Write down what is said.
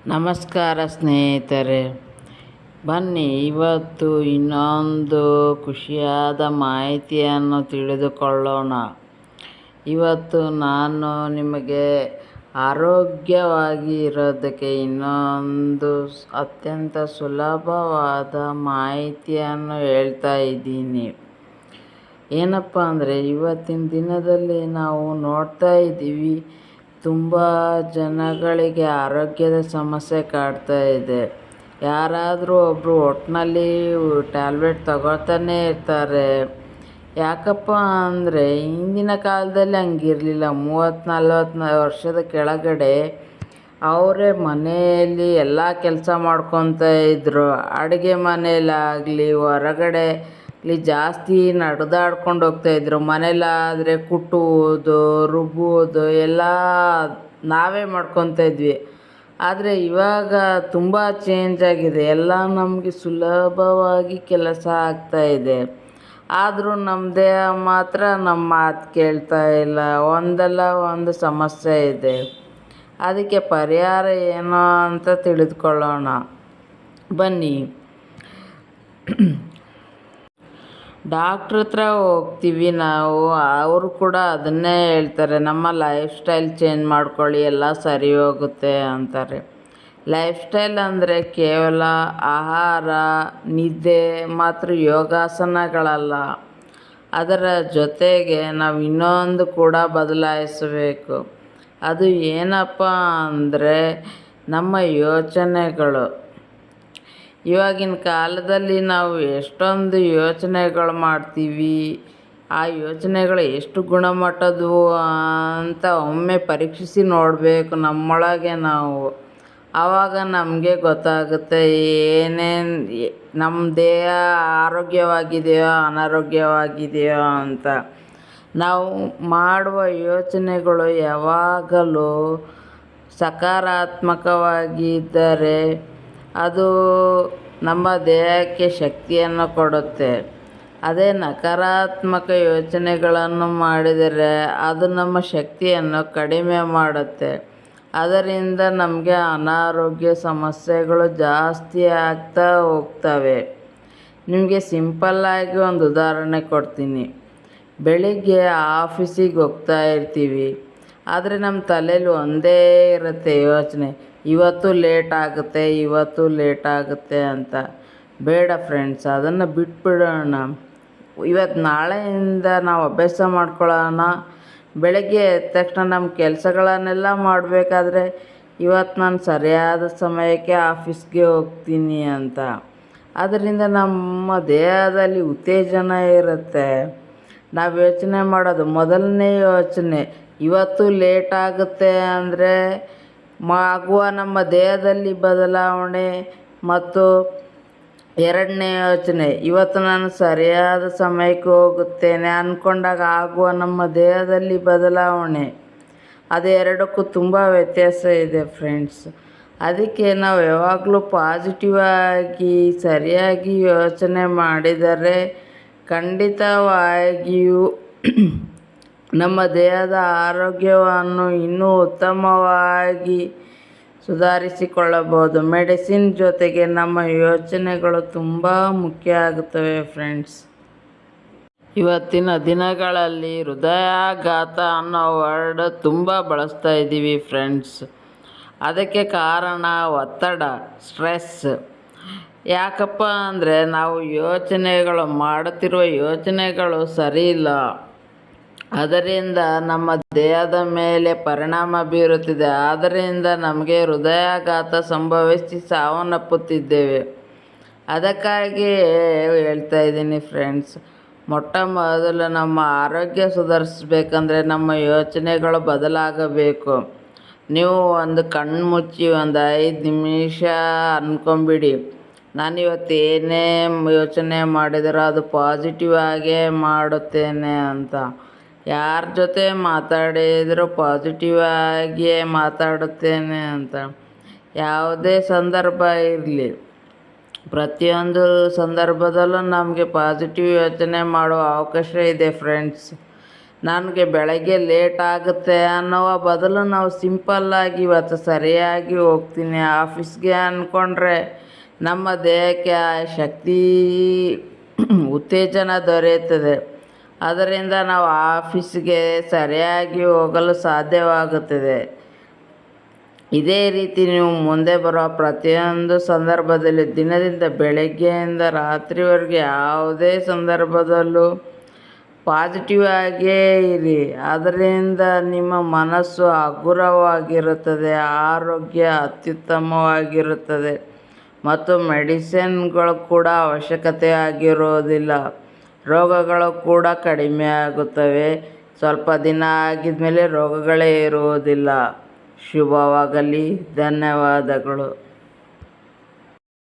ನಮಸ್ಕಾರ ಸ್ನೇಹಿತರೆ, ಬನ್ನಿ ಇವತ್ತು ಇನ್ನೊಂದು ಖುಷಿಯಾದ ಮಾಹಿತಿಯನ್ನು ತಿಳಿದುಕೊಳ್ಳೋಣ. ಇವತ್ತು ನಾನು ನಿಮಗೆ ಆರೋಗ್ಯವಾಗಿ ಇರೋದಕ್ಕೆ ಇನ್ನೊಂದು ಅತ್ಯಂತ ಸುಲಭವಾದ ಮಾಹಿತಿಯನ್ನು ಹೇಳ್ತಾ ಇದ್ದೀನಿ. ಏನಪ್ಪ ಅಂದರೆ, ಇವತ್ತಿನ ದಿನದಲ್ಲಿ ನಾವು ನೋಡ್ತಾ ಇದ್ದೀವಿ, ತುಂಬ ಜನಗಳಿಗೆ ಆರೋಗ್ಯದ ಸಮಸ್ಯೆ ಕಾಡ್ತಾ ಇದೆ. ಯಾರಾದರೂ ಒಬ್ಬರು ಒಟ್ಟಿನಲ್ಲಿ ಟ್ಯಾಬ್ಲೆಟ್ ತಗೊಳ್ತಾನೆ ಇರ್ತಾರೆ. ಯಾಕಪ್ಪ ಅಂದರೆ ಹಿಂದಿನ ಕಾಲದಲ್ಲಿ ಹಂಗಿರಲಿಲ್ಲ. 30-40 ವರ್ಷದ ಕೆಳಗಡೆ ಅವರೇ ಮನೆಯಲ್ಲಿ ಎಲ್ಲ ಕೆಲಸ ಮಾಡ್ಕೊತ ಇದ್ದರು. ಅಡುಗೆ ಮನೆಯಲ್ಲಾಗಲಿ ಹೊರಗಡೆ ಜಾಸ್ತಿ ನಡೆದಾಡ್ಕೊಂಡು ಹೋಗ್ತಾಯಿದ್ರು. ಮನೇಲಾದರೆ ಕುಟ್ಟುವುದು, ರುಬ್ಬುವುದು ಎಲ್ಲ ನಾವೇ ಮಾಡ್ಕೊತ ಇದ್ವಿ. ಆದರೆ ಇವಾಗ ತುಂಬ ಚೇಂಜ್ ಆಗಿದೆ. ಎಲ್ಲ ನಮಗೆ ಸುಲಭವಾಗಿ ಕೆಲಸ ಆಗ್ತಾಯಿದೆ. ಆದರೂ ನಮ್ಮ ದೇಹ ಮಾತ್ರ ನಮ್ಮ ಮಾತು ಕೇಳ್ತಾ ಇಲ್ಲ. ಒಂದಲ್ಲ ಒಂದು ಸಮಸ್ಯೆ ಇದೆ. ಅದಕ್ಕೆ ಪರಿಹಾರ ಏನೋ ಅಂತ ತಿಳಿದುಕೊಳ್ಳೋಣ ಬನ್ನಿ. ಡಾಕ್ಟ್ರ್ ಹತ್ರ ಹೋಗ್ತೀವಿ ನಾವು, ಅವರು ಕೂಡ ಅದನ್ನೇ ಹೇಳ್ತಾರೆ, ನಮ್ಮ ಲೈಫ್ ಸ್ಟೈಲ್ ಚೇಂಜ್ ಮಾಡ್ಕೊಳ್ಳಿ ಎಲ್ಲ ಸರಿ ಹೋಗುತ್ತೆ ಅಂತಾರೆ. ಲೈಫ್ ಸ್ಟೈಲ್ ಅಂದರೆ ಕೇವಲ ಆಹಾರ, ನಿದ್ದೆ ಮತ್ತು ಯೋಗಾಸನಗಳಲ್ಲ. ಅದರ ಜೊತೆಗೆ ನಾವು ಇನ್ನೊಂದು ಕೂಡ ಬದಲಾಯಿಸಬೇಕು. ಅದು ಏನಪ್ಪ ಅಂದರೆ ನಮ್ಮ ಯೋಚನೆಗಳು. ಇವಾಗಿನ ಕಾಲದಲ್ಲಿ ನಾವು ಎಷ್ಟೊಂದು ಯೋಚನೆಗಳು ಮಾಡ್ತೀವಿ. ಆ ಯೋಚನೆಗಳು ಎಷ್ಟು ಗುಣಮಟ್ಟದವು ಅಂತ ಒಮ್ಮೆ ಪರೀಕ್ಷಿಸಿ ನೋಡಬೇಕು ನಮ್ಮೊಳಗೆ ನಾವು. ಆವಾಗ ನಮಗೆ ಗೊತ್ತಾಗುತ್ತೆ ಏನೇನು ನಮ್ಮ ದೇಹ ಆರೋಗ್ಯವಾಗಿದೆಯೋ ಅನಾರೋಗ್ಯವಾಗಿದೆಯೋ ಅಂತ. ನಾವು ಮಾಡುವ ಯೋಚನೆಗಳು ಯಾವಾಗಲೂ ಸಕಾರಾತ್ಮಕವಾಗಿದ್ದರೆ ಅದು ನಮ್ಮ ದೇಹಕ್ಕೆ ಶಕ್ತಿಯನ್ನು ಕೊಡುತ್ತೆ. ಅದೇ ನಕಾರಾತ್ಮಕ ಯೋಚನೆಗಳನ್ನು ಮಾಡಿದರೆ ಅದು ನಮ್ಮ ಶಕ್ತಿಯನ್ನು ಕಡಿಮೆ ಮಾಡುತ್ತೆ. ಅದರಿಂದ ನಮಗೆ ಅನಾರೋಗ್ಯ ಸಮಸ್ಯೆಗಳು ಜಾಸ್ತಿ ಆಗ್ತಾ ಹೋಗ್ತವೆ. ನಿಮಗೆ ಸಿಂಪಲ್ಲಾಗಿ ಒಂದು ಉದಾಹರಣೆ ಕೊಡ್ತೀನಿ. ಬೆಳಿಗ್ಗೆ ಆಫೀಸಿಗೆ ಹೋಗ್ತಾ ಇರ್ತೀವಿ. ಆದರೆ ನಮ್ಮ ತಲೆಯಲ್ಲಿ ಒಂದೇ ಇರುತ್ತೆ ಯೋಚನೆ, ಇವತ್ತು ಲೇಟ್ ಆಗುತ್ತೆ ಅಂತ. ಬೇಡ ಫ್ರೆಂಡ್ಸ್, ಅದನ್ನು ಬಿಟ್ಬಿಡೋಣ. ಇವತ್ತು ನಾಳೆಯಿಂದ ನಾವು ಅಭ್ಯಾಸ ಮಾಡ್ಕೊಳ್ಳೋಣ. ಬೆಳಗ್ಗೆ ಎದ್ದ ತಕ್ಷಣ ನಮ್ಮ ಕೆಲಸಗಳನ್ನೆಲ್ಲ ಮಾಡಬೇಕಾದ್ರೆ ಇವತ್ತು ನಾನು ಸರಿಯಾದ ಸಮಯಕ್ಕೆ ಆಫೀಸ್ಗೆ ಹೋಗ್ತೀನಿ ಅಂತ. ಅದರಿಂದ ನಮ್ಮ ದೇಹದಲ್ಲಿ ಉತ್ತೇಜನ ಇರುತ್ತೆ. ನಾವು ಯೋಚನೆ ಮಾಡೋದು ಮೊದಲನೇ ಯೋಚನೆ ಇವತ್ತು ಲೇಟ್ ಆಗುತ್ತೆ ಅಂದರೆ ಆಗುವ ನಮ್ಮ ದೇಹದಲ್ಲಿ ಬದಲಾವಣೆ, ಮತ್ತು ಎರಡನೇ ಯೋಚನೆ ಇವತ್ತು ನಾನು ಸರಿಯಾದ ಸಮಯಕ್ಕೆ ಹೋಗುತ್ತೇನೆ ಅಂದ್ಕೊಂಡಾಗ ಆಗುವ ನಮ್ಮ ದೇಹದಲ್ಲಿ ಬದಲಾವಣೆ, ಅದೆರಡಕ್ಕೂ ತುಂಬ ವ್ಯತ್ಯಾಸ ಇದೆ ಫ್ರೆಂಡ್ಸ್. ಅದಕ್ಕೆ ನಾವು ಯಾವಾಗಲೂ ಪಾಸಿಟಿವ್ ಆಗಿ ಸರಿಯಾಗಿ ಯೋಚನೆ ಮಾಡಿದರೆ ಖಂಡಿತವಾಗಿಯೂ ನಮ್ಮ ದೇಹದ ಆರೋಗ್ಯವನ್ನು ಇನ್ನೂ ಉತ್ತಮವಾಗಿ ಸುಧಾರಿಸಿಕೊಳ್ಳಬಹುದು. ಮೆಡಿಸಿನ್ ಜೊತೆಗೆ ನಮ್ಮ ಯೋಚನೆಗಳು ತುಂಬ ಮುಖ್ಯ ಆಗುತ್ತವೆ ಫ್ರೆಂಡ್ಸ್. ಇವತ್ತಿನ ದಿನಗಳಲ್ಲಿ ಹೃದಯಾಘಾತ ಅನ್ನೋ ವರ್ಡ್ ತುಂಬ ಬಳಸ್ತಾ ಇದ್ದೀವಿ ಫ್ರೆಂಡ್ಸ್. ಅದಕ್ಕೆ ಕಾರಣ ಒತ್ತಡ, ಸ್ಟ್ರೆಸ್. ಯಾಕಪ್ಪ ಅಂದರೆ ನಾವು ಮಾಡುತ್ತಿರುವ ಯೋಚನೆಗಳು ಸರಿ ಇಲ್ಲ. ಅದರಿಂದ ನಮ್ಮ ದೇಹದ ಮೇಲೆ ಪರಿಣಾಮ ಬೀರುತ್ತಿದೆ. ಆದ್ದರಿಂದ ನಮಗೆ ಹೃದಯಾಘಾತ ಸಂಭವಿಸಿ ಸಾವನ್ನಪ್ಪುತ್ತಿದ್ದೇವೆ. ಅದಕ್ಕಾಗಿ ಹೇಳ್ತಾ ಇದ್ದೀನಿ ಫ್ರೆಂಡ್ಸ್, ಮೊಟ್ಟ ಮೊದಲು ನಮ್ಮ ಆರೋಗ್ಯ ಸುಧಾರಿಸ್ಬೇಕಂದ್ರೆ ನಮ್ಮ ಯೋಚನೆಗಳು ಬದಲಾಗಬೇಕು. ನೀವು ಒಂದು ಕಣ್ಣು ಮುಚ್ಚಿ ಒಂದು 5 ನಿಮಿಷ ಅಂದ್ಕೊಂಬಿಡಿ, ನಾನಿವತ್ತು ಏನೇ ಯೋಚನೆ ಮಾಡಿದರೂ ಅದು ಪಾಸಿಟಿವ್ ಆಗೇ ಮಾಡುತ್ತೇನೆ ಅಂತ. ಯಾರ ಜೊತೆ ಮಾತಾಡಿದರೂ ಪಾಸಿಟಿವ್ ಆಗಿಯೇ ಮಾತಾಡುತ್ತೇನೆ ಅಂತ. ಯಾವುದೇ ಸಂದರ್ಭ ಇರಲಿ, ಪ್ರತಿಯೊಂದು ಸಂದರ್ಭದಲ್ಲೂ ನಮಗೆ ಪಾಸಿಟಿವ್ ಯೋಚನೆ ಮಾಡುವ ಅವಕಾಶ ಇದೆ ಫ್ರೆಂಡ್ಸ್. ನನಗೆ ಬೆಳಗ್ಗೆ ಲೇಟ್ ಆಗುತ್ತೆ ಅನ್ನೋ ಬದಲು ನಾವು ಸಿಂಪಲ್ಲಾಗಿ ಇವತ್ತು ಸರಿಯಾಗಿ ಹೋಗ್ತೀನಿ ಆಫೀಸ್ಗೆ ಅಂದ್ಕೊಂಡ್ರೆ ನಮ್ಮ ದೇಹಕ್ಕೆ ಆ ಶಕ್ತಿ ಉತ್ತೇಜನ ದೊರೆಯುತ್ತದೆ. ಅದರಿಂದ ನಾವು ಆಫೀಸ್ಗೆ ಸರಿಯಾಗಿ ಹೋಗಲು ಸಾಧ್ಯವಾಗುತ್ತದೆ. ಇದೇ ರೀತಿ ನೀವು ಮುಂದೆ ಬರುವ ಪ್ರತಿಯೊಂದು ಸಂದರ್ಭದಲ್ಲಿ ದಿನದಿಂದ ಬೆಳಗ್ಗೆಯಿಂದ ರಾತ್ರಿವರೆಗೆ ಯಾವುದೇ ಸಂದರ್ಭದಲ್ಲೂ ಪಾಸಿಟಿವ್ ಆಗೇ ಇರಿ. ಅದರಿಂದ ನಿಮ್ಮ ಮನಸ್ಸು ಹಗುರವಾಗಿರುತ್ತದೆ, ಆರೋಗ್ಯ ಅತ್ಯುತ್ತಮವಾಗಿರುತ್ತದೆ ಮತ್ತು ಮೆಡಿಸಿನ್ಗಳು ಕೂಡ ಅವಶ್ಯಕತೆ ಆಗಿರೋದಿಲ್ಲ. ರೋಗಗಳು ಕೂಡ ಕಡಿಮೆ ಆಗುತ್ತವೆ. ಸ್ವಲ್ಪ ದಿನ ಆಗಿದ ಮೇಲೆ ರೋಗಗಳೇ ಇರುವುದಿಲ್ಲ. ಶುಭವಾಗಲಿ. ಧನ್ಯವಾದಗಳು.